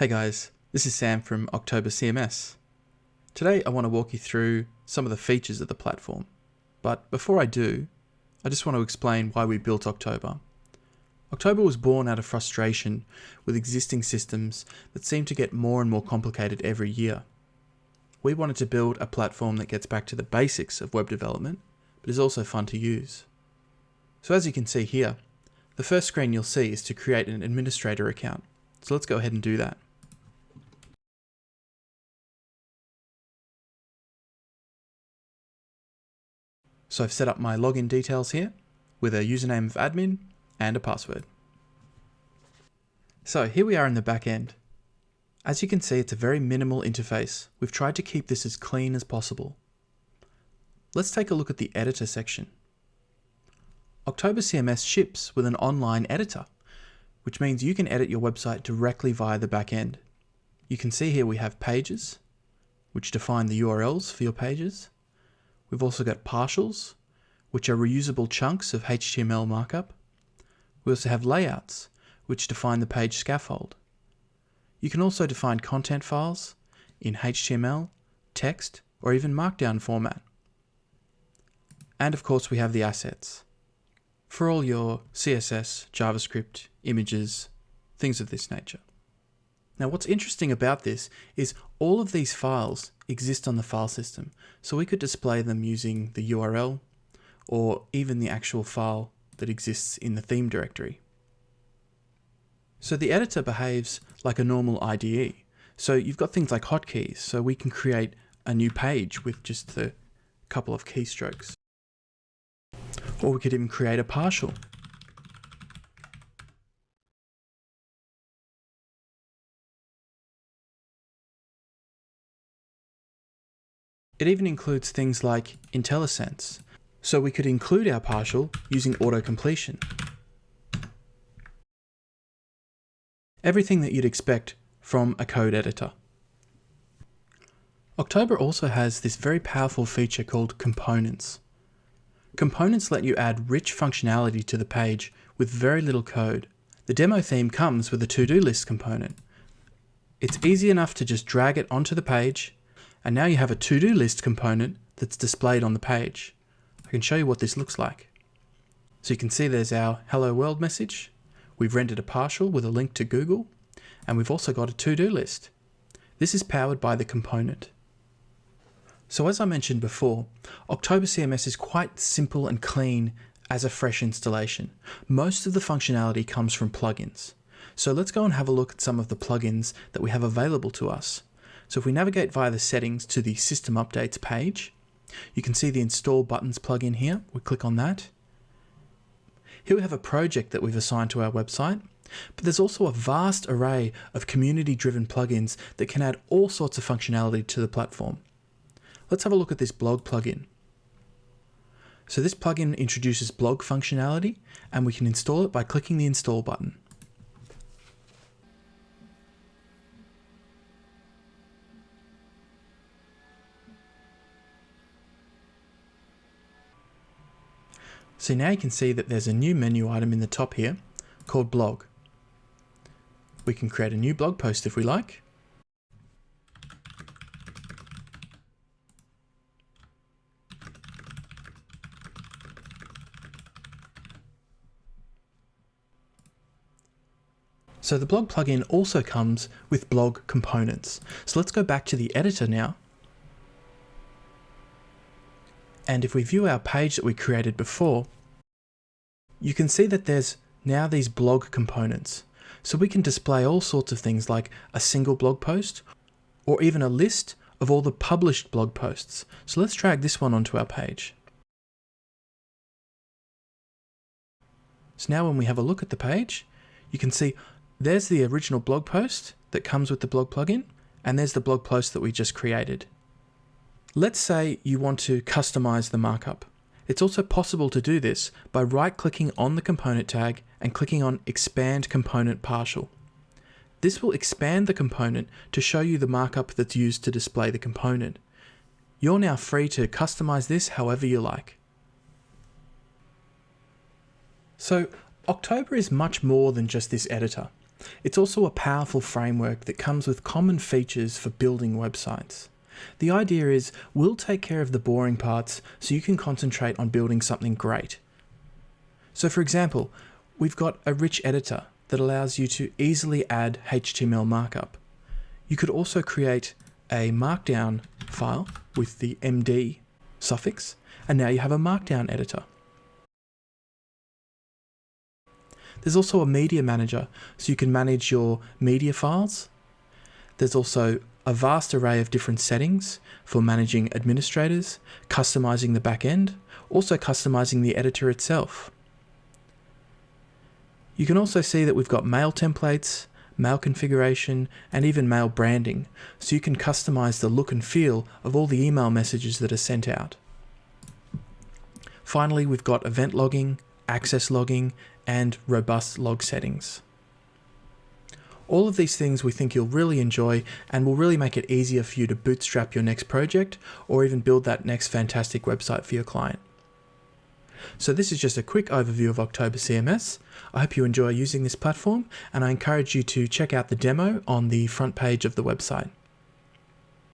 Hey guys, this is Sam from October CMS. Today I want to walk you through some of the features of the platform. But before I do, I just want to explain why we built October. October was born out of frustration with existing systems that seem to get more and more complicated every year. We wanted to build a platform that gets back to the basics of web development, but is also fun to use. So as you can see here, the first screen you'll see is to create an administrator account. So let's go ahead and do that. So I've set up my login details here with a username of admin and a password. So here we are in the back end. As you can see, it's a very minimal interface. We've tried to keep this as clean as possible. Let's take a look at the editor section. October CMS ships with an online editor, which means you can edit your website directly via the back end. You can see here we have pages, which define the URLs for your pages. We've also got partials, which are reusable chunks of HTML markup. We also have layouts, which define the page scaffold. You can also define content files in HTML, text, or even Markdown format. And of course we have the assets for all your CSS, JavaScript, images, things of this nature. Now what's interesting about this is all of these files exist on the file system, so we could display them using the URL or even the actual file that exists in the theme directory. So the editor behaves like a normal IDE. So you've got things like hotkeys, so we can create a new page with just a couple of keystrokes. Or we could even create a partial. It even includes things like IntelliSense, so we could include our partial using auto-completion. Everything that you'd expect from a code editor. October also has this very powerful feature called components. Components let you add rich functionality to the page with very little code. The demo theme comes with a to-do list component. It's easy enough to just drag it onto the page, and now you have a to-do list component that's displayed on the page. I can show you what this looks like. So you can see there's our hello world message. We've rendered a partial with a link to Google, and we've also got a to-do list. This is powered by the component. So as I mentioned before, October CMS is quite simple and clean as a fresh installation. Most of the functionality comes from plugins. So let's go and have a look at some of the plugins that we have available to us. So if we navigate via the settings to the system updates page, you can see the install buttons plugin here. We click on that. Here we have a project that we've assigned to our website, but there's also a vast array of community-driven plugins that can add all sorts of functionality to the platform. Let's have a look at this blog plugin. So this plugin introduces blog functionality, and we can install it by clicking the install button. So now you can see that there's a new menu item in the top here called blog. We can create a new blog post if we like. So the blog plugin also comes with blog components. So let's go back to the editor now. And if we view our page that we created before, you can see that there's now these blog components. So we can display all sorts of things like a single blog post or even a list of all the published blog posts. So let's drag this one onto our page. So now when we have a look at the page, you can see there's the original blog post that comes with the blog plugin, and there's the blog post that we just created. Let's say you want to customize the markup. It's also possible to do this by right-clicking on the component tag and clicking on Expand Component Partial. This will expand the component to show you the markup that's used to display the component. You're now free to customize this however you like. So October is much more than just this editor. It's also a powerful framework that comes with common features for building websites. The idea is we'll take care of the boring parts so you can concentrate on building something great. So for example, we've got a rich editor that allows you to easily add HTML markup. You could also create a markdown file with the MD suffix, and now you have a markdown editor. There's also a media manager, so you can manage your media files. There's also a vast array of different settings for managing administrators, customizing the backend, also customizing the editor itself. You can also see that we've got mail templates, mail configuration, and even mail branding, so you can customize the look and feel of all the email messages that are sent out. Finally, we've got event logging, access logging, and robust log settings. All of these things we think you'll really enjoy and will really make it easier for you to bootstrap your next project or even build that next fantastic website for your client. So this is just a quick overview of October CMS. I hope you enjoy using this platform, and I encourage you to check out the demo on the front page of the website.